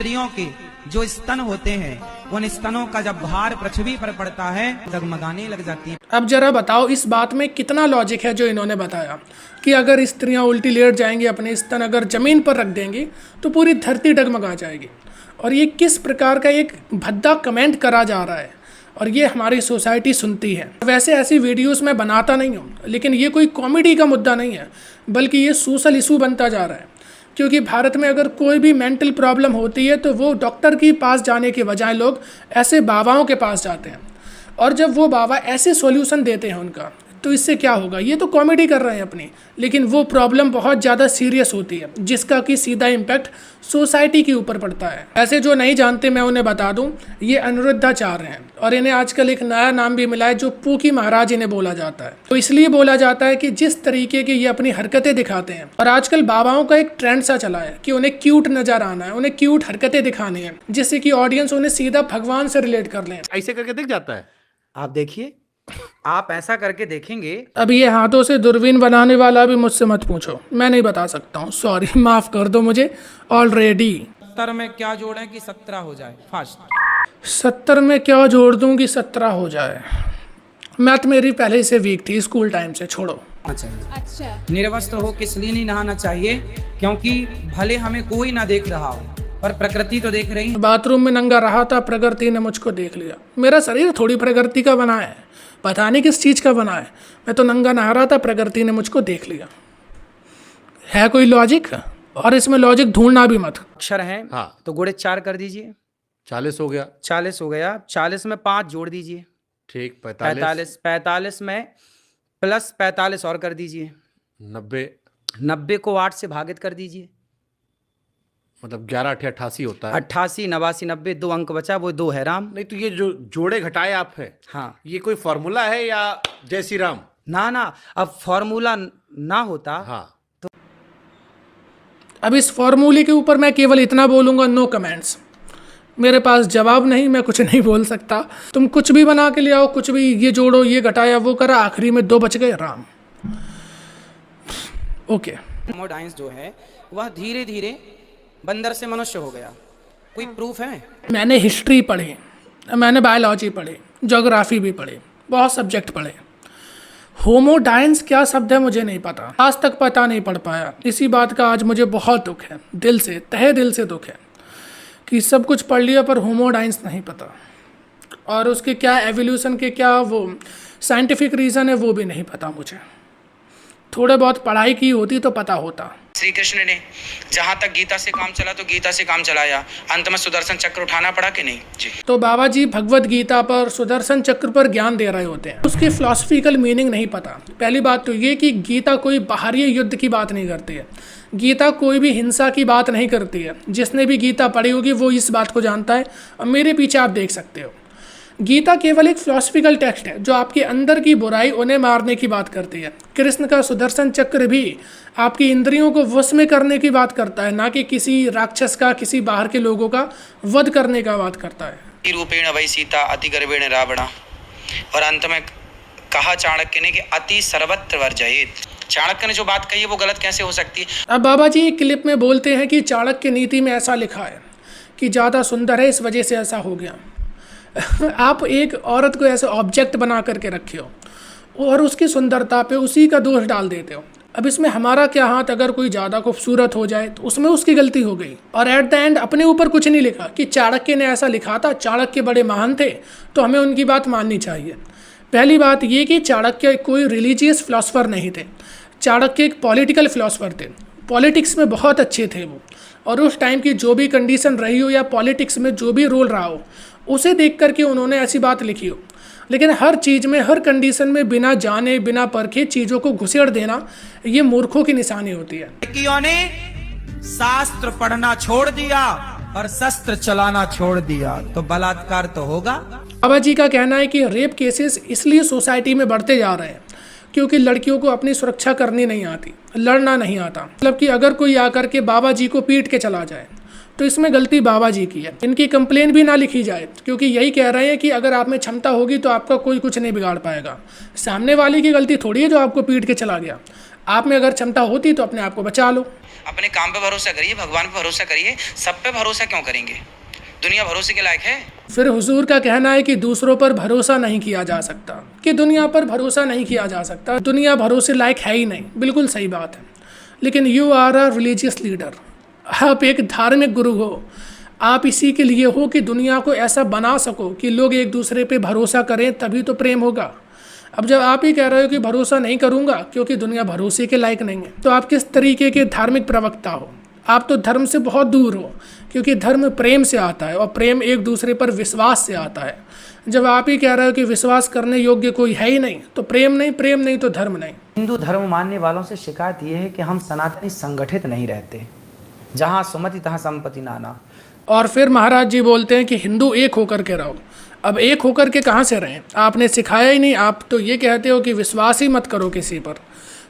स्त्रियों के जो स्तन होते हैं, उन स्तनों का जब भार पृथ्वी पर पड़ता है डगमगाने लग जाती है। अब जरा बताओ इस बात में कितना लॉजिक है जो इन्होंने बताया कि अगर स्त्रियां उल्टी लेट जाएंगी, अपने स्तन अगर जमीन पर रख देंगी तो पूरी धरती डगमगा जाएगी। और ये किस प्रकार का एक भद्दा कमेंट करा जा रहा है और ये हमारी सोसाइटी सुनती है। वैसे ऐसी वीडियोस मैं बनाता नहीं हूँ, लेकिन ये कोई कॉमेडी का मुद्दा नहीं है, बल्कि ये सोशल इशू बनता जा रहा है। क्योंकि भारत में अगर कोई भी मेंटल प्रॉब्लम होती है तो वो डॉक्टर के पास जाने के बजाय लोग ऐसे बाबाओं के पास जाते हैं, और जब वो बाबा ऐसे सॉल्यूशन देते हैं उनका, तो इससे क्या होगा। ये तो कॉमेडी कर रहे हैं अपनी, लेकिन वो प्रॉब्लम बहुत ज़्यादा सीरियस होती है जिसका कि सीधा इम्पैक्ट सोसाइटी के ऊपर पड़ता है। ऐसे जो नहीं जानते मैं उन्हें बता दूं, ये अनिरुद्धाचार्य हैं और इन्हें आजकल एक नया नाम भी मिला है जो पूकी महाराज इन्हें बोला जाता है। तो इसलिए बोला जाता है कि जिस तरीके की ये अपनी हरकतें दिखाते हैं, और आजकल बाबाओं का एक ट्रेंड सा चला है कि उन्हें क्यूट नजर आना है, उन्हें क्यूट हरकतें दिखानी है, जिससे कि ऑडियंस उन्हें सीधा भगवान से रिलेट कर लें। ऐसे करके दिख जाता है। आप देखिए, आप ऐसा करके देखेंगे। अब ये हाथों से दूरबीन बनाने वाला भी मुझसे मत पूछो, मैं नहीं बता सकता हूँ, सॉरी, माफ कर दो मुझे। ऑलरेडी 70 में क्या जोड़ें कि 17 हो जाए फास्ट। 70 में क्या जोड़ दूं कि 17 हो जाए। मैथ मेरी पहले से वीक थी स्कूल टाइम से, छोड़ो। अच्छा, निर्वस्त्र हो किस लिए नहीं नहाना चाहिए? क्योंकि भले हमें कोई ना देख रहा हो, पर प्रकृति तो देख रही है। बाथरूम में नंगा रहा था, प्रकृति ने मुझको देख लिया। मेरा शरीर थोड़ी प्रकृति का बना है, पता नहीं किस चीज़ का बना है। मैं तो नंगा नहा रहा था, प्रकृति ने मुझको देख लिया। है कोई लॉजिक? और इसमें लॉजिक ढूंढना भी मत। अक्षर है हाँ, तो गुणे 4 कर दीजिए, 40 हो गया। 40 हो गया। 40 में 5 जोड़ दीजिए, ठीक, 45। 45 में प्लस 45 और कर दीजिए, 90। 90 को 8 से भागित कर दीजिए, मतलब 11 8 88 होता है। 88 89 90, 2 अंक बचा, वो 2 है राम। नहीं तो ये जो जोड़े घटाए आप है, हाँ, ये कोई फॉर्मूला है या जय श्री राम? ना, अब फॉर्मूला ना होता। हाँ, अब इस फॉर्मूले के ऊपर मैं केवल इतना बोलूँगा, नो कमेंट्स। मेरे पास जवाब नहीं, मैं कुछ नहीं बोल सकता। तुम कुछ भी बना के ले आओ, कुछ भी, ये जोड़ो, ये घटाया, वो करा, आखिरी में 2 बच गए, राम। ओके। होमोडाइंस जो है वह धीरे धीरे बंदर से मनुष्य हो गया। कोई प्रूफ है? मैंने हिस्ट्री पढ़ी, मैंने बायोलॉजी पढ़ी, ज्योग्राफी भी पढ़ी, बहुत सब्जेक्ट पढ़े। होमोडाइंस क्या शब्द है मुझे नहीं पता, आज तक पता नहीं पढ़ पाया। इसी बात का आज मुझे बहुत दुख है, दिल से, तहे दिल से दुख है कि सब कुछ पढ़ लिया पर होमोडाइंस नहीं पता, और उसके क्या एवोल्यूशन के क्या वो साइंटिफिक रीज़न है वो भी नहीं पता मुझे। थोड़े बहुत पढ़ाई की होती तो पता होता। श्री कृष्ण ने जहां तक गीता से काम चला तो गीता से काम चलाया, अंत में सुदर्शन चक्र उठाना पड़ा कि नहीं जी? तो बाबा जी भगवत गीता पर, सुदर्शन चक्र पर ज्ञान दे रहे होते हैं, उसकी फिलॉसफिकल मीनिंग नहीं पता। पहली बात तो ये कि गीता कोई बाहरी युद्ध की बात नहीं करती है, गीता कोई भी हिंसा की बात नहीं करती है। जिसने भी गीता पढ़ी होगी वो इस बात को जानता है, और मेरे पीछे आप देख सकते हो। गीता केवल एक फिलॉसफिकल टेक्स्ट है जो आपके अंदर की बुराई, उन्हें मारने की बात करती है। कृष्ण का सुदर्शन चक्र भी आपकी इंद्रियों को वश में करने की बात करता है, ना कि किसी राक्षस का, किसी बाहर के लोगों का वध करने का बात करता है। रूपेण वै सीता अति गर्वेण रावण, और अंत में कहा चाणक्य ने कि अति सर्वत्र वर्जयेत। चाणक्य ने जो बात कही है वो गलत कैसे हो सकती है? अब बाबा जी एक क्लिप में बोलते हैं कि चाणक्य नीति में ऐसा लिखा है कि ज़्यादा सुंदर है, इस वजह से ऐसा हो गया। आप एक औरत को ऐसे ऑब्जेक्ट बना करके रखे हो और उसकी सुंदरता पे उसी का दोष डाल देते हो। अब इसमें हमारा क्या हाथ? अगर कोई ज़्यादा खूबसूरत हो जाए तो उसमें उसकी गलती हो गई, और एट द एंड अपने ऊपर कुछ नहीं लिखा कि चाणक्य ने ऐसा लिखा था, चाणक्य बड़े महान थे तो हमें उनकी बात माननी चाहिए। पहली बात ये कि चाणक्य कोई रिलीजियस फिलोसफर नहीं थे, चाणक्य एक पॉलिटिकल फिलोसफर थे। पॉलिटिक्स में बहुत अच्छे थे वो, और उस टाइम की जो भी कंडीशन रही हो या पॉलिटिक्स में जो भी रोल रहा हो, उसे देख करके उन्होंने ऐसी बात लिखी हो। लेकिन हर चीज़ में, हर कंडीशन में बिना जाने, बिना परखे चीज़ों को घुसेड़ देना, ये मूर्खों की निशानी होती है। लड़कियों ने शास्त्र पढ़ना छोड़ दिया और शस्त्र चलाना छोड़ दिया तो बलात्कार तो होगा। बाबा जी का कहना है कि रेप केसेस इसलिए सोसाइटी में बढ़ते जा रहे हैं क्योंकि लड़कियों को अपनी सुरक्षा करनी नहीं आती, लड़ना नहीं आता। मतलब कि अगर कोई आकर के बाबा जी को पीट के चला जाए तो इसमें गलती बाबा जी की है। इनकी कंप्लेन भी ना लिखी जाए, क्योंकि यही कह रहे हैं कि अगर आप में क्षमता होगी तो आपका कोई कुछ नहीं बिगाड़ पाएगा। सामने वाले की गलती थोड़ी है जो आपको पीट के चला गया, आप में अगर क्षमता होती तो अपने आप को बचा लो। अपने काम पे भरोसा करिए, भगवान पे भरोसा करिए, सब पे भरोसा क्यों करेंगे? दुनिया भरोसे के लायक है? फिर हुजूर का कहना है कि दूसरों पर भरोसा नहीं किया जा सकता, कि दुनिया पर भरोसा नहीं किया जा सकता, दुनिया भरोसे लायक है ही नहीं। बिल्कुल सही बात है। लेकिन you are a religious leader, आप एक धार्मिक गुरु हो, आप इसी के लिए हो कि दुनिया को ऐसा बना सको कि लोग एक दूसरे पे भरोसा करें, तभी तो प्रेम होगा। अब जब आप ही कह रहे हो कि भरोसा नहीं करूँगा क्योंकि दुनिया भरोसे के लायक नहीं है, तो आप किस तरीके के धार्मिक प्रवक्ता हो? आप तो धर्म से बहुत दूर हो, क्योंकि धर्म प्रेम से आता है और प्रेम एक दूसरे पर विश्वास से आता है। जब आप ही कह रहे हो कि विश्वास करने योग्य कोई है ही नहीं, तो प्रेम नहीं तो धर्म नहीं। हिंदू धर्म मानने वालों से शिकायत यह है कि हम सनातनी संगठित नहीं रहते, जहाँ सुमति तहाँ संपत्ति नाना। और फिर महाराज जी बोलते हैं कि हिंदू एक होकर के रहो। अब एक होकर के कहाँ से रहें? आपने सिखाया ही नहीं। आप तो ये कहते हो कि विश्वास ही मत करो किसी पर,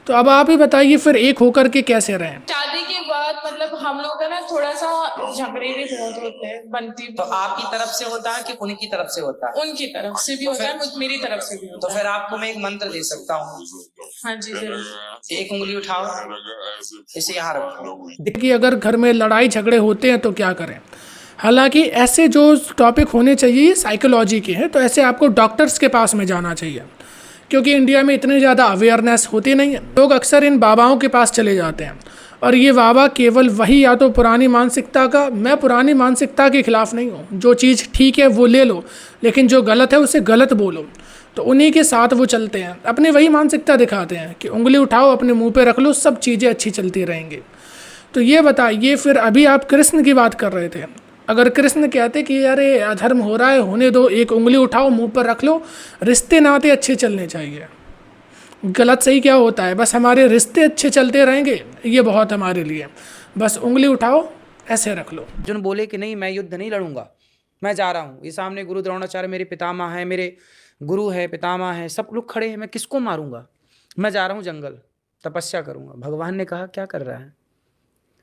तो अब आप ही बताइए फिर एक होकर के कैसे रहें? शादी के बाद मतलब हम लोग का ना थोड़ा सा झगड़े भी बहुत होते हैं, बनती तो आपकी तरफ से होता है कि उनकी तरफ से होता है? उनकी तरफ से भी होता है, मेरी तरफ से भी तो होता है। फिर आपको मैं एक मंत्र दे सकता हूँ। हाँ जी जरूर। एक उंगली उठाओ, इसे यहाँ रखो। देखिए, अगर घर में लड़ाई झगड़े होते हैं तो क्या करें? हालांकि ऐसे जो टॉपिक होने चाहिए साइकोलॉजी के हैं, तो ऐसे आपको डॉक्टर्स के पास में जाना चाहिए, क्योंकि इंडिया में इतनी ज़्यादा अवेयरनेस होती नहीं है। लोग अक्सर इन बाबाओं के पास चले जाते हैं, और ये बाबा केवल वही, या तो पुरानी मानसिकता का, मैं पुरानी मानसिकता के खिलाफ नहीं हूँ, जो चीज़ ठीक है वो ले लो, लेकिन जो गलत है उसे गलत बोलो, तो उन्हीं के साथ वो चलते हैं। अपने वही मानसिकता दिखाते हैं कि उंगली उठाओ अपने मुँह पर रख लो, सब चीज़ें अच्छी चलती रहेंगी। तो ये बताइए, फिर अभी आप कृष्ण की बात कर रहे थे, अगर कृष्ण कहते कि अरे अधर्म हो रहा है, होने दो, एक उंगली उठाओ मुंह पर रख लो, रिश्ते नाते अच्छे चलने चाहिए। गलत सही क्या होता है? बस हमारे रिश्ते अच्छे चलते रहेंगे, ये बहुत हमारे लिए। बस उंगली उठाओ, ऐसे रख लो। अर्जुन बोले कि नहीं, मैं युद्ध नहीं लड़ूंगा, मैं जा रहा हूँ। ये सामने गुरु द्रोणाचार्य मेरे पितामह हैं, मेरे गुरु है, पितामह है, सब लोग खड़े हैं, मैं किसको मारूंगा? मैं जा रहा हूँ जंगल, तपस्या करूंगा। भगवान ने कहा क्या कर रहा है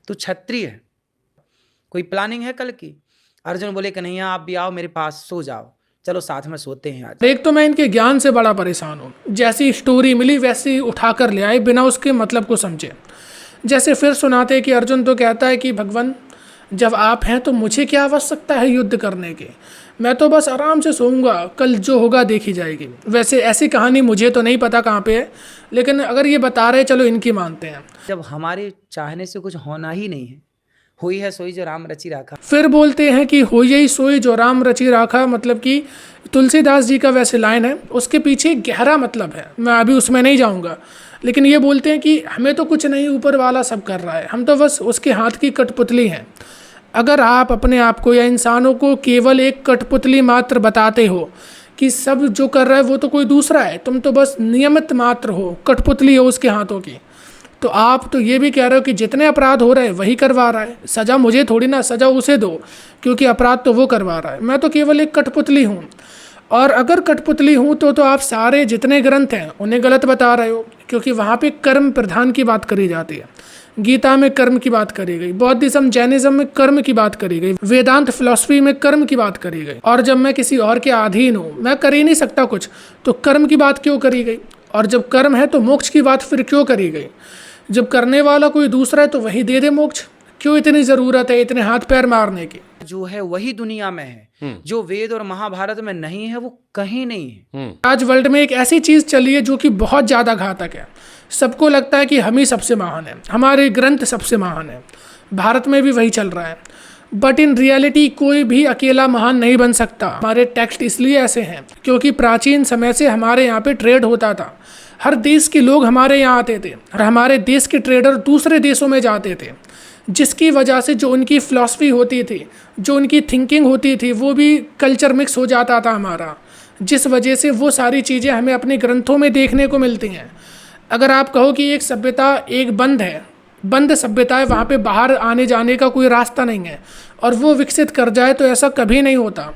तू? क्षत्रिय है, कोई प्लानिंग है कल की? अर्जुन बोले कि नहीं, आप भी आओ मेरे पास, सो जाओ, चलो साथ में सोते हैं आज। एक तो मैं इनके ज्ञान से बड़ा परेशान हूँ। जैसी स्टोरी मिली वैसी उठा कर ले आए, बिना उसके मतलब को समझे। जैसे फिर सुनाते कि अर्जुन तो कहता है कि भगवान जब आप हैं तो मुझे क्या आवश्यकता है युद्ध करने की? मैं तो बस आराम से सोऊंगा, कल जो होगा देखी जाएगी। वैसे ऐसी कहानी मुझे तो नहीं पता कहाँ पे है, लेकिन अगर ये बता रहे, चलो इनकी मानते हैं। जब हमारे चाहने से कुछ होना ही नहीं है, हुई है सोई जो राम रची राखा। फिर बोलते हैं कि हो यही सोई जो राम रची राखा, मतलब कि तुलसीदास जी का वैसे लाइन है, उसके पीछे गहरा मतलब है, मैं अभी उसमें नहीं जाऊंगा। लेकिन ये बोलते हैं कि हमें तो कुछ नहीं, ऊपर वाला सब कर रहा है, हम तो बस उसके हाथ की कठपुतली हैं। अगर आप अपने आप को या इंसानों को केवल एक कठपुतली मात्र बताते हो कि सब जो कर रहा है वो तो कोई दूसरा है, तुम तो बस नियमित मात्र हो, कठपुतली हो उसके हाथों की, तो आप तो ये भी कह रहे हो कि जितने अपराध हो रहे हैं वही करवा रहा है, सज़ा मुझे थोड़ी ना, सज़ा उसे दो, क्योंकि अपराध तो वो करवा रहा है, मैं तो केवल एक कठपुतली हूँ। और अगर कठपुतली हूँ तो आप सारे जितने ग्रंथ हैं उन्हें गलत बता रहे हो, क्योंकि वहाँ पे कर्म प्रधान की बात करी जाती है। गीता में कर्म की बात करी गई, बौद्धिज्म जैनिज्म में कर्म की बात करी गई, वेदांत फिलॉसफी में कर्म की बात करी गई। और जब मैं किसी और के अधीन हूँ, मैं कर ही नहीं सकता कुछ, तो कर्म की बात क्यों करी गई? और जब कर्म है तो मोक्ष की बात फिर क्यों करी गई? जब करने वाला कोई दूसरा है तो वही दे दे मोक्ष, क्यों इतनी ज़रूरत है इतने हाथ पैर मारने की? जो है वही दुनिया में है, जो वेद और महाभारत में नहीं है वो कहीं नहीं है। आज वर्ल्ड में एक ऐसी चीज़ चली है जो कि बहुत ज़्यादा घातक है। सबको लगता है कि हम ही सबसे महान हैं, हमारे ग्रंथ सबसे महान हैं, भारत में भी वही चल रहा है। बट इन रियलिटी कोई भी अकेला महान नहीं बन सकता। हमारे टेक्स्ट इसलिए ऐसे हैं क्योंकि प्राचीन समय से हमारे यहाँ पे ट्रेड होता था, हर देश के लोग हमारे यहाँ आते थे और हमारे देश के ट्रेडर दूसरे देशों में जाते थे, जिसकी वजह से जो उनकी फ़िलॉसफी होती थी, जो उनकी थिंकिंग होती थी, वो भी कल्चर मिक्स हो जाता था हमारा, जिस वजह से वो सारी चीज़ें हमें अपने ग्रंथों में देखने को मिलती हैं। अगर आप कहो कि एक सभ्यता एक बंद है, बंद सभ्यता है, वहाँ पे बाहर आने जाने का कोई रास्ता नहीं है और वो विकसित कर जाए, तो ऐसा कभी नहीं होता।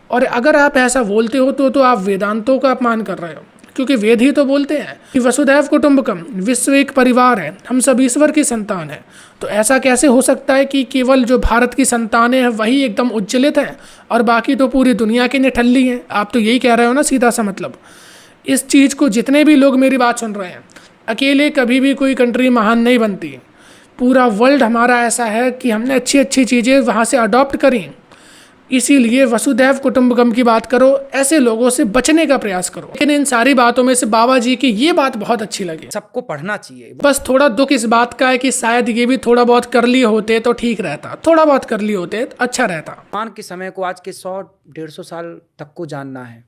और अगर आप ऐसा बोलते हो तो आप वेदांतों का अपमान कर रहे हो, क्योंकि वेद ही तो बोलते हैं कि वसुधैव कुटुंबकम, विश्व एक परिवार है, हम सब ईश्वर की संतान हैं। तो ऐसा कैसे हो सकता है कि केवल जो भारत की संतानें हैं वही एकदम उज्ज्वलित हैं और बाकी तो पूरी दुनिया की निठल्ली हैं? आप तो यही कह रहे हो ना, सीधा सा मतलब। इस चीज़ को जितने भी लोग मेरी बात सुन रहे हैं, अकेले कभी भी कोई कंट्री महान नहीं बनती। पूरा वर्ल्ड हमारा ऐसा है कि हमने अच्छी अच्छी चीज़ें वहाँ से अडॉप्ट करी। इसीलिए वसुधैव कुटुंबकम की बात करो, ऐसे लोगों से बचने का प्रयास करो। लेकिन इन सारी बातों में से बाबा जी की ये बात बहुत अच्छी लगी। सबको पढ़ना चाहिए। बस थोड़ा दुख इस बात का है कि शायद ये भी थोड़ा बहुत कर लिए होते तो ठीक रहता, थोड़ा बहुत कर लिए होते तो अच्छा रहता। वर्तमान के समय को, आज के 100-150 साल तक को जानना है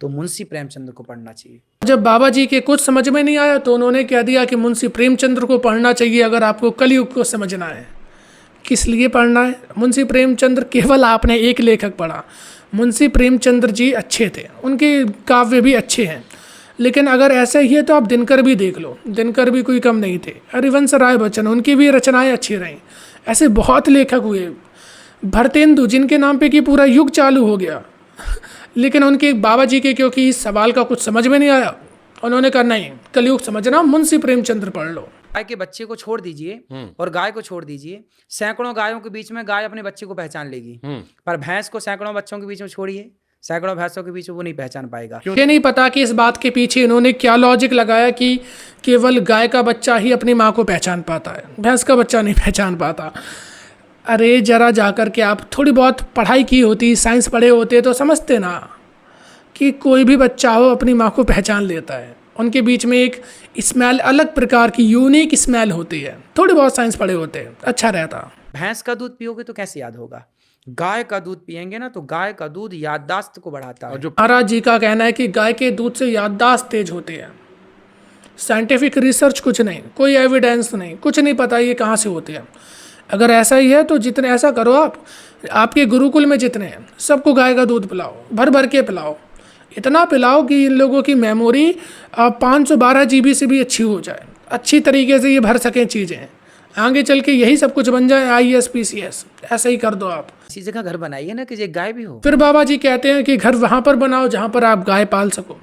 तो मुंशी प्रेमचंद को पढ़ना चाहिए। जब बाबा जी के कुछ समझ में नहीं आया तो उन्होंने कह दिया कि मुंशी प्रेमचंद्र को पढ़ना चाहिए अगर आपको कलयुग को समझना है। किस लिए पढ़ना है? मुंशी प्रेमचंद्र केवल आपने एक लेखक पढ़ा। मुंशी प्रेमचंद्र जी अच्छे थे, उनके काव्य भी अच्छे हैं, लेकिन अगर ऐसा ही है तो आप दिनकर भी देख लो, दिनकर भी कोई कम नहीं थे। हरिवंश राय बच्चन, उनकी भी रचनाएं अच्छी रहीं। ऐसे बहुत लेखक हुए। भरतेंदु, जिनके नाम पे कि पूरा युग चालू हो गया, लेकिन उनके बाबा जी के क्योंकि इस सवाल का कुछ समझ में नहीं आया, उन्होंने कहा नहीं, कलयुग समझना, मुंशी प्रेमचंद्र पढ़ लो। गाय के बच्चे को छोड़ दीजिए और गाय को छोड़ दीजिए, सैकड़ों गायों के बीच में गाय अपने बच्चे को पहचान लेगी, पर भैंस को सैकड़ों बच्चों के बीच में छोड़िए, सैकड़ों भैंसों के बीच में वो नहीं पहचान पाएगा। ये नहीं पता कि इस बात के पीछे इन्होंने क्या लॉजिक लगाया कि केवल गाय का बच्चा ही अपनी माँ को पहचान पाता है, भैंस का बच्चा नहीं पहचान पाता। अरे जरा जाकर के आप थोड़ी बहुत पढ़ाई की होती, साइंस पढ़े होते तो समझते ना कि कोई भी बच्चा हो अपनी माँ को पहचान लेता है। उनके बीच में एक स्मेल, अलग प्रकार की यूनिक स्मेल होती है। थोड़ी बहुत साइंस पढ़े होते हैं, अच्छा रहता। भैंस का दूध पियोगे तो कैसे याद होगा? गाय का दूध पियेंगे ना तो गाय का दूध याददाश्त को बढ़ाता है। और जो महाराज जी का कहना है कि गाय के दूध से याददाश्त तेज होते हैं। साइंटिफिक रिसर्च कुछ नहीं, कोई एविडेंस नहीं, कुछ नहीं पता ये कहाँ से होते हैं। अगर ऐसा ही है तो जितने, ऐसा करो आप, आपके गुरुकुल में जितने हैं सबको गाय का दूध पिलाओ, भर भर के पिलाओ, इतना पिलाओ कि इन लोगों की मेमोरी 512 GB से भी अच्छी हो जाए, अच्छी तरीके से ये भर सकें चीज़ें, आगे चल के यही सब कुछ बन जाए, IAS PCS। ऐसा ही कर दो आप। इसी जगह घर बनाइए ना कि एक गाय भी हो। फिर बाबा जी कहते हैं कि घर वहाँ पर बनाओ जहाँ पर आप गाय पाल सको।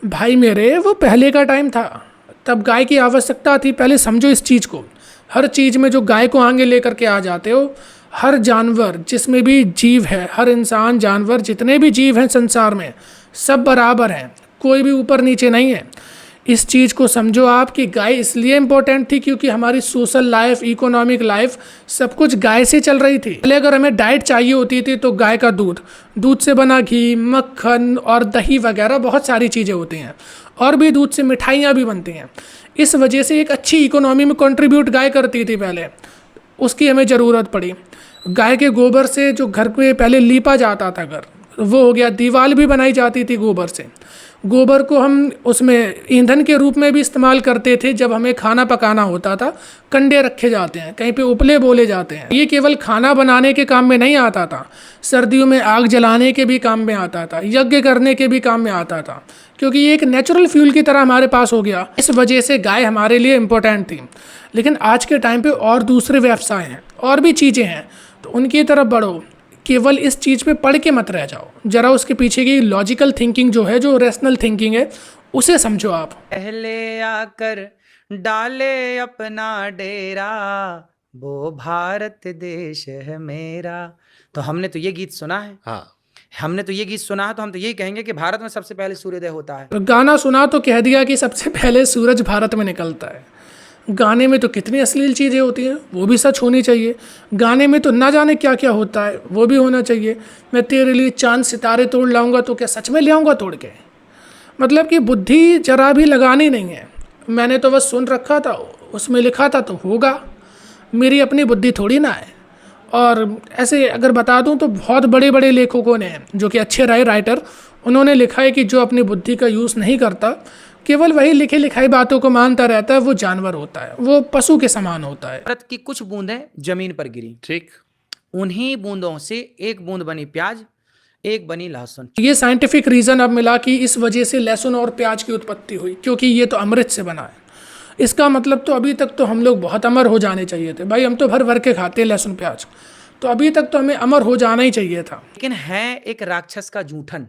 भाई मेरे, वो पहले का टाइम था, तब गाय की आवश्यकता थी। पहले समझो इस चीज़ को, हर चीज़ में जो गाय को आगे लेकर के आ जाते हो, हर जानवर जिसमें भी जीव है, हर इंसान, जानवर, जितने भी जीव हैं संसार में, सब बराबर हैं, कोई भी ऊपर नीचे नहीं है। इस चीज़ को समझो आप कि गाय इसलिए इम्पोर्टेंट थी क्योंकि हमारी सोशल लाइफ, इकोनॉमिक लाइफ, सब कुछ गाय से चल रही थी। पहले अगर हमें डाइट चाहिए होती थी तो गाय का दूध, दूध से बना घी, मक्खन और दही वगैरह बहुत सारी चीज़ें होती हैं, और भी दूध से मिठाइयाँ भी बनती हैं। इस वजह से एक अच्छी इकोनॉमी में कंट्रीब्यूट गाय करती थी पहले, उसकी हमें ज़रूरत पड़ी। गाय के गोबर से जो घर पे पहले लीपा जाता था घर, वो हो गया। दीवार भी बनाई जाती थी गोबर से। गोबर को हम उसमें ईंधन के रूप में भी इस्तेमाल करते थे। जब हमें खाना पकाना होता था, कंडे रखे जाते हैं, कहीं पे उपले बोले जाते हैं। ये केवल खाना बनाने के काम में नहीं आता था, सर्दियों में आग जलाने के भी काम में आता था, यज्ञ करने के भी काम में आता था, क्योंकि ये एक नेचुरल फ्यूल की तरह हमारे पास हो गया। इस वजह से गाय हमारे लिए इम्पोर्टेंट थी। लेकिन आज के टाइम पे और दूसरे व्यवसाय हैं, और भी चीज़ें हैं, तो उनकी तरफ बढ़ो। केवल इस चीज़ पे पढ़ के मत रह जाओ, जरा उसके पीछे की लॉजिकल थिंकिंग जो है, जो रैशनल थिंकिंग है, उसे समझो आप। पहले आकर डाले अपना डेरा, वो भारत देश है मेरा। तो हमने तो ये गीत सुना है, हाँ, हमने तो ये गीत सुना है, तो हम तो यही कहेंगे कि भारत में सबसे पहले सूर्योदय होता है। तो गाना सुना तो कह दिया कि सबसे पहले सूरज भारत में निकलता है। गाने में तो कितनी अश्लील चीज़ें होती हैं, वो भी सच होनी चाहिए। गाने में तो ना जाने क्या क्या होता है, वो भी होना चाहिए। मैं तेरे लिए चांद सितारे तोड़ लाऊंगा, तो क्या सच में ले आऊँगा तोड़ के? मतलब कि बुद्धि जरा भी लगानी नहीं है। मैंने तो बस सुन रखा था, उसमें लिखा था तो होगा, मेरी अपनी बुद्धि थोड़ी ना है। और ऐसे अगर बता दूं तो बहुत बड़े बड़े लेखकों ने, जो कि अच्छे रहे राइटर, उन्होंने लिखा है कि जो अपनी बुद्धि का यूज़ नहीं करता, केवल वही लिखे लिखाई बातों को मानता रहता है, वो जानवर होता है, वो पशु के समान होता है। भारत की कुछ बूंदें जमीन पर गिरी, ठीक। उन्हीं बूंदों से एक बूंद बनी प्याज, एक बनी लहसुन। ये साइंटिफिक रीज़न अब मिला कि इस वजह से लहसुन और प्याज की उत्पत्ति हुई, क्योंकि ये तो अमृत से बना है। इसका मतलब तो अभी तक तो हम लोग बहुत अमर हो जाने चाहिए थे। भाई हम तो भर भर के खाते हैं लहसुन प्याज, तो अभी तक तो हमें अमर हो जाना ही चाहिए था। लेकिन है एक राक्षस का जूठन,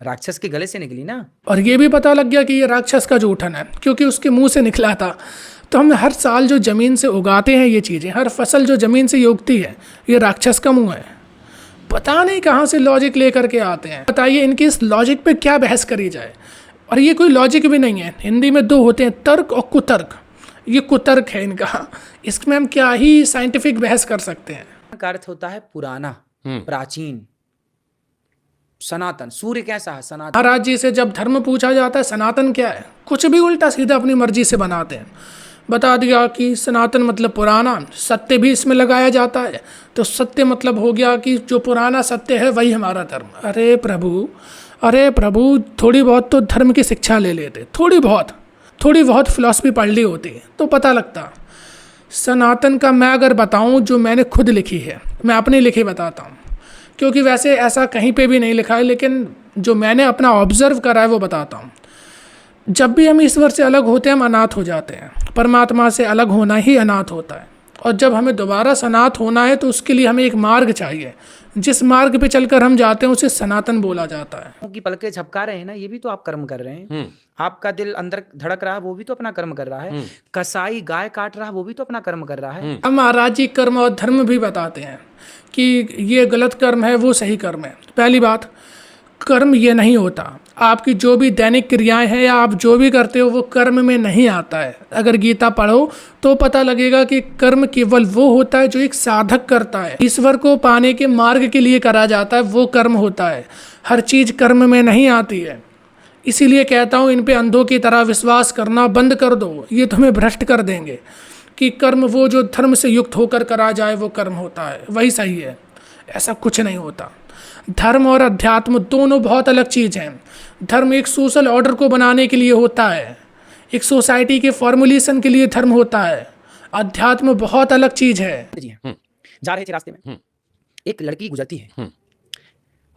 राक्षस के गले से निकली ना। और ये भी पता लग गया कि ये राक्षस का जूठन है, क्योंकि उसके मुंह से निकला था। तो हम हर साल जो ज़मीन से उगाते हैं ये चीज़ें, हर फसल जो ज़मीन से उगती है, ये राक्षस का मुंह है। पता नहीं कहाँ से लॉजिक लेकर के आते हैं। बताइए इनकी इस लॉजिक पे क्या बहस करी जाए। और ये कोई लॉजिक भी नहीं है। हिंदी में दो होते हैं, तर्क और कुतर्क। ये कुतर्क है इनका, इसमें हम क्या ही साइंटिफिक बहस कर सकते हैं। का अर्थ होता है पुराना, प्राचीन, सनातन। सूर्य कैसा है? सनातन। महाराज जी से जब धर्म पूछा जाता है सनातन क्या है, कुछ भी उल्टा सीधा अपनी मर्जी से बनाते हैं। बता दिया कि सनातन मतलब पुराना, सत्य भी इसमें लगाया जाता है, तो सत्य मतलब हो गया कि जो पुराना सत्य है वही हमारा धर्म। अरे प्रभु, थोड़ी बहुत तो धर्म की शिक्षा ले लेते, थोड़ी बहुत फिलॉसफी पढ़ ली होती तो पता लगता। सनातन का मैं अगर बताऊं जो मैंने खुद लिखी है, मैं अपनी लिखी बताता हूं, क्योंकि वैसे ऐसा कहीं पे भी नहीं लिखा है, लेकिन जो मैंने अपना ऑब्जर्व करा है वो बताता हूँ। जब भी हम ईश्वर से अलग होते हैं हम अनाथ हो जाते हैं। परमात्मा से अलग होना ही अनाथ होता है, और जब हमें दोबारा सनाथ होना है तो उसके लिए हमें एक मार्ग चाहिए। जिस मार्ग पे चलकर हम जाते हैं उसे सनातन बोला जाता है। की पलकें झपका रहे हैं ना, ये भी तो आप कर्म कर रहे हैं। आपका दिल अंदर धड़क रहा है, वो भी तो अपना कर्म कर रहा है। कसाई गाय काट रहा है, वो भी तो अपना कर्म कर रहा है। हम महाराज जी कर्म और धर्म भी बताते हैं कि ये गलत कर्म है, वो सही कर्म है। पहली बात, कर्म ये नहीं होता। आपकी जो भी दैनिक क्रियाएं हैं या आप जो भी करते हो वो कर्म में नहीं आता है। अगर गीता पढ़ो तो पता लगेगा कि कर्म केवल वो होता है जो एक साधक करता है, ईश्वर को पाने के मार्ग के लिए करा जाता है, वो कर्म होता है। हर चीज़ कर्म में नहीं आती है। इसीलिए कहता हूँ इन पे अंधों की तरह विश्वास करना बंद कर दो, ये तुम्हें भ्रष्ट कर देंगे। कि कर्म वो जो धर्म से युक्त होकर करा जाए वो कर्म होता है, वही सही है। ऐसा कुछ नहीं होता। धर्म और अध्यात्म दोनों बहुत अलग चीज़ हैं। धर्म एक सोशल ऑर्डर को बनाने के लिए होता है, एक सोसाइटी के फॉर्मुलेशन के लिए धर्म होता है। अध्यात्म बहुत अलग चीज़ है। जा रहे थे रास्ते में, एक लड़की गुजरती है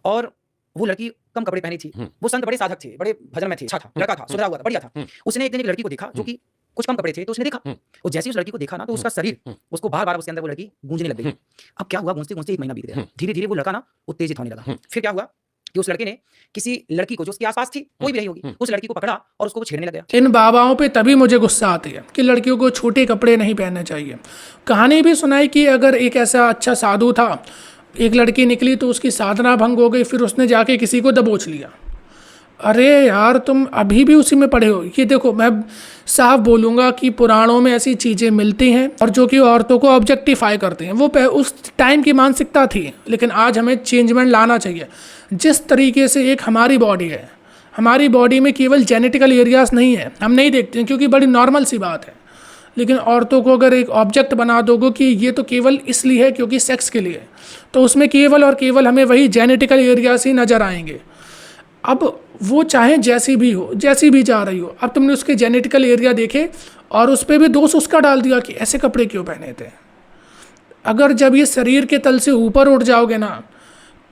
और वो लड़की कम कपड़े पहनी थी। वो संत बड़े साधक थे, बड़े भजन में थे, अच्छा था, लड़का था, सुधरा हुआ था, बढ़िया था। उसने एक दिन एक लड़की को देखा जो कि कुछ कम कपड़े थे, तो उसने देखा और जैसे उस लड़की को देखा ना तो उसका शरीर उसको बार बार उसके अंदर वो लड़की गूंजने लग गई। अब क्या हुआ, गूंजते गूंजते 1 महीना बीत गया। धीरे धीरे वो लड़का ना उत्तेजित होने लगा। फिर क्या हुआ कि उस लड़के ने किसी लड़की को जो उसके आसपास थी, कोई भी रही होगी, उस लड़की को पकड़ा और उसको वो छेड़ने लग गया। इन बाबाओं पे तभी मुझे गुस्सा आती है कि लड़कियों को छोटे कपड़े नहीं पहनने चाहिए। कहानी भी सुनाई कि अगर एक ऐसा अच्छा साधु था, एक लड़की निकली तो उसकी साधना भंग हो गई, फिर उसने जाके किसी को दबोच लिया। अरे यार, तुम अभी भी उसी में पड़े हो। ये देखो, मैं साफ बोलूँगा कि पुराणों में ऐसी चीज़ें मिलती हैं और जो कि औरतों को ऑब्जेक्टिफाई करते हैं। वो उस टाइम की मानसिकता थी, लेकिन आज हमें चेंजमेंट लाना चाहिए। जिस तरीके से एक हमारी बॉडी है, हमारी बॉडी में केवल जेनेटिकल एरियाज नहीं है, हम नहीं देखते हैं क्योंकि बड़ी नॉर्मल सी बात है। लेकिन औरतों को अगर एक ऑब्जेक्ट बना दोगे कि ये तो केवल इसलिए है क्योंकि सेक्स के लिए, तो उसमें केवल और केवल हमें वही जेनेटिकल एरियाज ही नज़र आएंगे। अब वो चाहे जैसी भी हो, जैसी भी जा रही हो, अब तुमने उसके जेनेटिकल एरिया देखे और उस पर भी दोष उसका डाल दिया कि ऐसे कपड़े क्यों पहने थे। अगर जब ये शरीर के तल से ऊपर उठ जाओगे ना,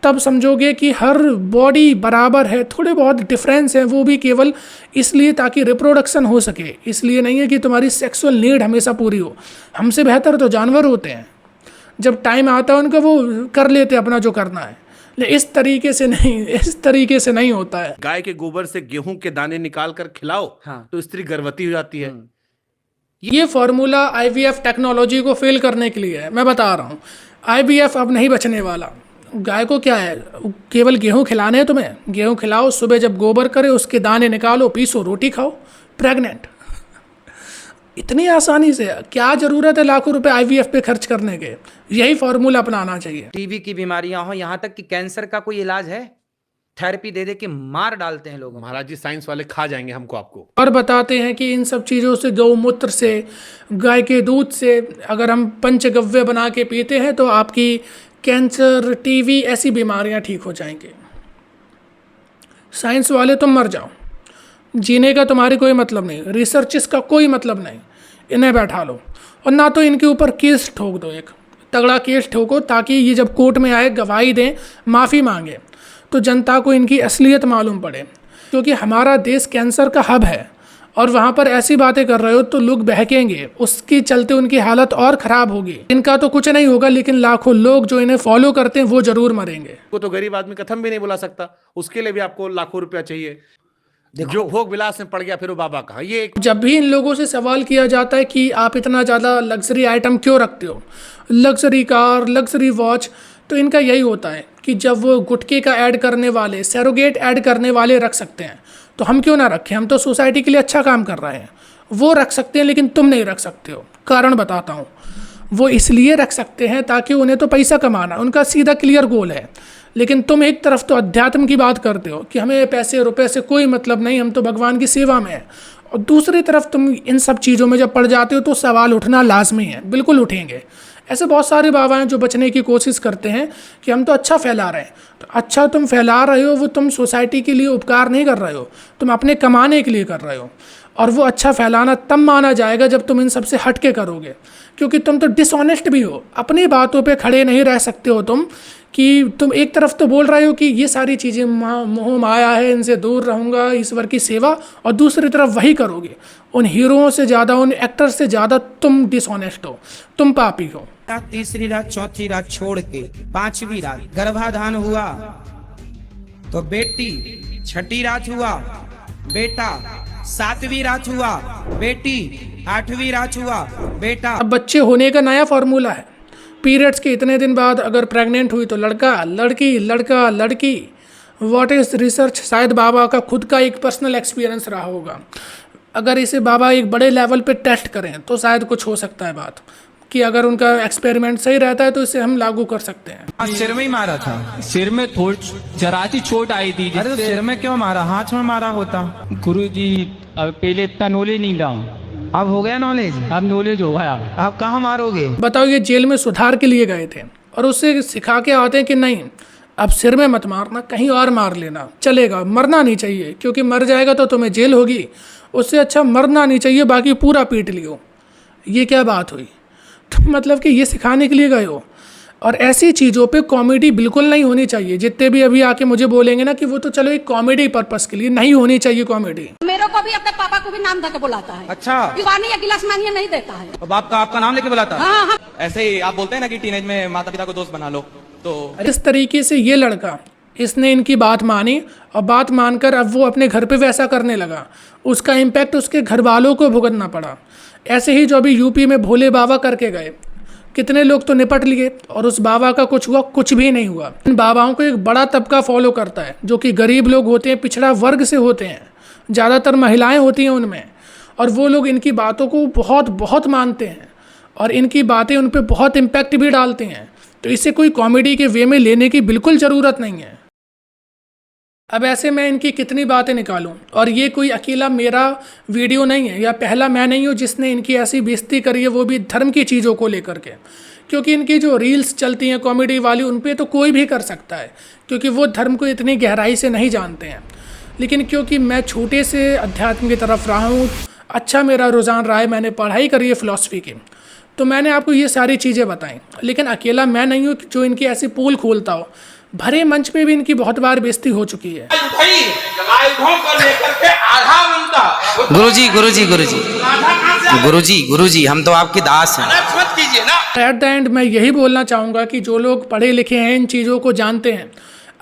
तब समझोगे कि हर बॉडी बराबर है। थोड़े बहुत डिफरेंस हैं, वो भी केवल इसलिए ताकि रिप्रोडक्शन हो सके, इसलिए नहीं है कि तुम्हारी सेक्सुअल नीड हमेशा पूरी हो। हमसे बेहतर तो जानवर होते हैं, जब टाइम आता है उनका वो कर लेते अपना जो करना है। इस तरीके से नहीं होता है। गाय के गोबर से गेहूं के दाने निकाल कर खिलाओ तो स्त्री गर्भवती हो जाती है। ये फॉर्मूला IVF टेक्नोलॉजी को फेल करने के लिए है। मैं बता रहा हूँ, IVF अब नहीं बचने वाला। गाय को क्या है, केवल गेहूं खिलाने हैं तुम्हें, गेहूं खिलाओ, सुबह जब गोबर करे उसके दाने निकालो, पीसो, रोटी खाओ, प्रेग्नेंट। इतनी आसानी से क्या ज़रूरत है लाखों रुपए IVF पे खर्च करने के। यही फॉर्मूला अपनाना चाहिए। टीबी की बीमारियां हो, यहाँ तक कि कैंसर का कोई इलाज है, थेरेपी दे दे के मार डालते हैं लोग। महाराज जी साइंस वाले खा जाएंगे हमको आपको। और बताते हैं कि इन सब चीज़ों से, गौमूत्र से, गाय के दूध से अगर हम पंचगव्य बना के पीते हैं तो आपकी कैंसर, टीबी ऐसी बीमारियां ठीक हो जाएंगी। साइंस वाले तुम मर जाओ, जीने का तुम्हारी कोई मतलब नहीं, रिसर्चेस का कोई मतलब नहीं। इन्हें बैठा लो और ना तो इनके ऊपर केस ठोक दो, एक तगड़ा केस ठोको, ताकि ये जब कोर्ट में आए, गवाही दें, माफ़ी मांगे, तो जनता को इनकी असलियत मालूम पड़े। क्योंकि हमारा देश कैंसर का हब है और वहाँ पर ऐसी बातें कर रहे हो तो लोग बहकेंगे, उसके चलते उनकी हालत और ख़राब होगी। इनका तो कुछ नहीं होगा, लेकिन लाखों लोग जो इन्हें फॉलो करते हैं वो ज़रूर मरेंगे। वो तो गरीब आदमी कथम भी नहीं बुला सकता, उसके लिए भी आपको लाखों रुपया चाहिए। जो भोग विलास में पड़ गया फिर वो बाबा कहा। ये जब भी इन लोगों से सवाल किया जाता है कि आप इतना ज़्यादा लग्जरी आइटम क्यों रखते हो, लग्जरी कार, लग्जरी वॉच, तो इनका यही होता है कि जब वो गुटखे का ऐड करने वाले, सैरोगेट ऐड करने वाले रख सकते हैं, तो हम क्यों ना रखें, हम तो सोसाइटी के लिए अच्छा काम कर रहे हैं। वो रख सकते हैं लेकिन तुम नहीं रख सकते हो। कारण बताता हूँ, वो इसलिए रख सकते हैं ताकि उन्हें तो पैसा कमाना, उनका सीधा क्लियर गोल है। लेकिन तुम एक तरफ तो अध्यात्म की बात करते हो कि हमें पैसे रुपए से कोई मतलब नहीं, हम तो भगवान की सेवा में हैं, और दूसरी तरफ तुम इन सब चीज़ों में जब पड़ जाते हो तो सवाल उठना लाजमी है, बिल्कुल उठेंगे। ऐसे बहुत सारे बाबा हैं जो बचने की कोशिश करते हैं कि हम तो अच्छा फैला रहे हैं। तो अच्छा तुम फैला रहे हो, वो तुम सोसाइटी के लिए उपकार नहीं कर रहे हो, तुम अपने कमाने के लिए कर रहे हो। और वो अच्छा फैलाना तब माना जाएगा जब तुम इन सब से हट के करोगे, क्योंकि तुम तो डिसऑनेस्ट भी हो, अपनी बातों पे खड़े नहीं रह सकते हो तुम। कि तुम एक तरफ तो बोल रहे हो कि ये सारी चीज़ें मोह माया है, इनसे दूर रहूँगा, ईश्वर की सेवा, और दूसरी तरफ वही करोगे। उन हीरोओं से ज़्यादा, उन एक्टर से ज़्यादा तुम डिसऑनेस्ट हो, तुम पापी हो। तीसरी रात, चौथी रात छोड़ के पांचवी रात गर्भाधान हुआ तो बेटी, छठी रात हुआ बेटा, सातवीं रात हुआ बेटी, आठवीं रात हुआ बेटा। अब बच्चे होने का नया फॉर्मूला है। पीरियड्स के इतने दिन बाद अगर प्रेग्नेंट हुई तो लड़का लड़की, लड़का लड़की। व्हाट इज रिसर्च, शायद बाबा का खुद का एक पर्सनल एक्सपीरियंस रहा होगा। अगर इसे बाबा एक बड़े लेवल पे टेस्ट करें तो शायद कुछ हो सकता है बात, कि अगर उनका एक्सपेरिमेंट सही रहता है तो इसे हम लागू कर सकते हैं। सिर में ही मारा था, सिर में थोड़ी जरा सी चोट आई थी। अरे तो सिर में क्यों मारा, हाथ में मारा होता। गुरुजी अब पहले इतना नॉलेज नहीं था, अब हो गया नॉलेज, अब नॉलेज हो गया। अब कहाँ मारोगे। बताओ, ये जेल में सुधार के लिए गए थे और उससे सिखा के आते हैं कि नहीं, अब सिर में मत मारना, कहीं और मार लेना चलेगा, मरना नहीं चाहिए, क्योंकि मर जाएगा तो तुम्हें जेल होगी। उससे अच्छा मरना नहीं चाहिए, बाकी पूरा पीट लियो। ये क्या बात हुई। तो मतलब कि ये सिखाने के लिए गए हो। और ऐसी चीज़ों पे कॉमेडी बिल्कुल नहीं होनी चाहिए। जितने भी अभी आके मुझे बोलेंगे ना कि वो तो चलो एक कॉमेडी पर्पस के लिए, नहीं होनी चाहिए कॉमेडी। मेरे को भी अपने पापा को भी नाम देके बुलाता है। अच्छा, दीवानी या गिलास मांगिए नहीं देता है। अब आपका नाम लेके बुलाता है। हाँ हाँ। ऐसे ही आप बोलते हैं ना कि टीनेज में माता पिता को दोस्त बना लो, तो इस तरीके से ये लड़का, इसने इनकी बात मानी और बात मानकर अब वो अपने घर पे वैसा करने लगा। उसका इम्पैक्ट उसके घर वालों को भुगतना पड़ा। ऐसे ही जो अभी यूपी में भोले बाबा करके गए, कितने लोग तो निपट लिए और उस बाबा का कुछ हुआ, कुछ भी नहीं हुआ। इन बाबाओं को एक बड़ा तबका फॉलो करता है, जो कि गरीब लोग होते हैं, पिछड़ा वर्ग से होते हैं, ज़्यादातर महिलाएं होती हैं उनमें, और वो लोग इनकी बातों को बहुत बहुत मानते हैं और इनकी बातें उन पर बहुत इम्पैक्ट भी डालते हैं। तो इसे कोई कॉमेडी के वे में लेने की बिल्कुल ज़रूरत नहीं है। अब ऐसे मैं इनकी कितनी बातें निकालूं, और ये कोई अकेला मेरा वीडियो नहीं है, या पहला मैं नहीं हूँ जिसने इनकी ऐसी बेइज्जती करी है, वो भी धर्म की चीज़ों को लेकर के। क्योंकि इनकी जो रील्स चलती हैं कॉमेडी वाली, उन पे तो कोई भी कर सकता है, क्योंकि वो धर्म को इतनी गहराई से नहीं जानते हैं। लेकिन क्योंकि मैं छोटे से अध्यात्म की तरफ रहा हूँ, अच्छा मेरा रुझान रहा है, मैंने पढ़ाई करी है फ़िलासफ़ी की, तो मैंने आपको ये सारी चीज़ें बताई। लेकिन अकेला मैं नहीं हूँ जो इनकी ऐसी पोल खोलता हो। भरे मंच पे भी इनकी बहुत बार बेइज्जती हो चुकी है। गुरुजी गुरुजी गुरुजी गुरुजी गुरुजी हम तो आपके दास हैं। एट द एंड मैं यही बोलना चाहूँगा कि जो लोग पढ़े लिखे हैं, इन चीज़ों को जानते हैं,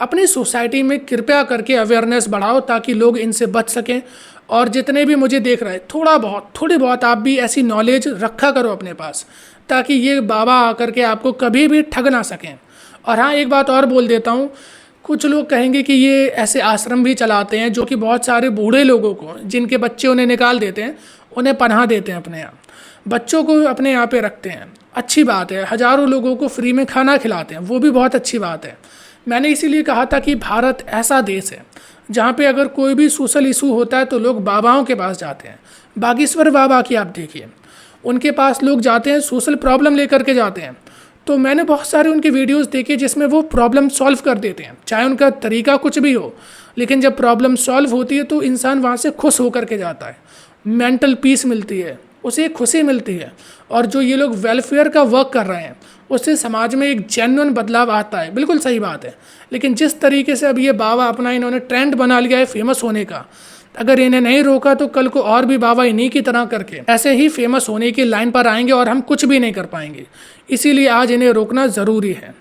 अपनी सोसाइटी में कृपया करके अवेयरनेस बढ़ाओ ताकि लोग इनसे बच सकें। और जितने भी मुझे देख रहे हैं, थोड़ी बहुत आप भी ऐसी नॉलेज रखा करो अपने पास, ताकि ये बाबा आकर के आपको कभी भी ठग ना सकें। और हाँ, एक बात और बोल देता हूँ, कुछ लोग कहेंगे कि ये ऐसे आश्रम भी चलाते हैं जो कि बहुत सारे बूढ़े लोगों को, जिनके बच्चे उन्हें निकाल देते हैं, उन्हें पनाह देते हैं अपने यहाँ, बच्चों को अपने यहाँ पे रखते हैं। अच्छी बात है। हज़ारों लोगों को फ्री में खाना खिलाते हैं, वो भी बहुत अच्छी बात है। मैंने इसीलिए कहा था कि भारत ऐसा देश है जहाँ पे अगर कोई भी सोशल इशू होता है तो लोग बाबाओं के पास जाते हैं। बागेश्वर बाबा की आप देखिए, उनके पास लोग जाते हैं, सोशल प्रॉब्लम लेकर के जाते हैं। तो मैंने बहुत सारे उनके वीडियोस देखे जिसमें वो प्रॉब्लम सॉल्व कर देते हैं, चाहे उनका तरीका कुछ भी हो, लेकिन जब प्रॉब्लम सॉल्व होती है तो इंसान वहाँ से खुश होकर के जाता है, मेंटल पीस मिलती है, उसे खुशी मिलती है। और जो ये लोग वेलफेयर का वर्क कर रहे हैं, उससे समाज में एक जेन्युइन बदलाव आता है। बिल्कुल सही बात है। लेकिन जिस तरीके से अब ये बाबा अपना इन्होंने ट्रेंड बना लिया है फेमस होने का, अगर इन्हें नहीं रोका तो कल को और भी बाबा इन्हीं की तरह करके ऐसे ही फेमस होने की लाइन पर आएंगे और हम कुछ भी नहीं कर पाएंगे। इसीलिए आज इन्हें रोकना ज़रूरी है।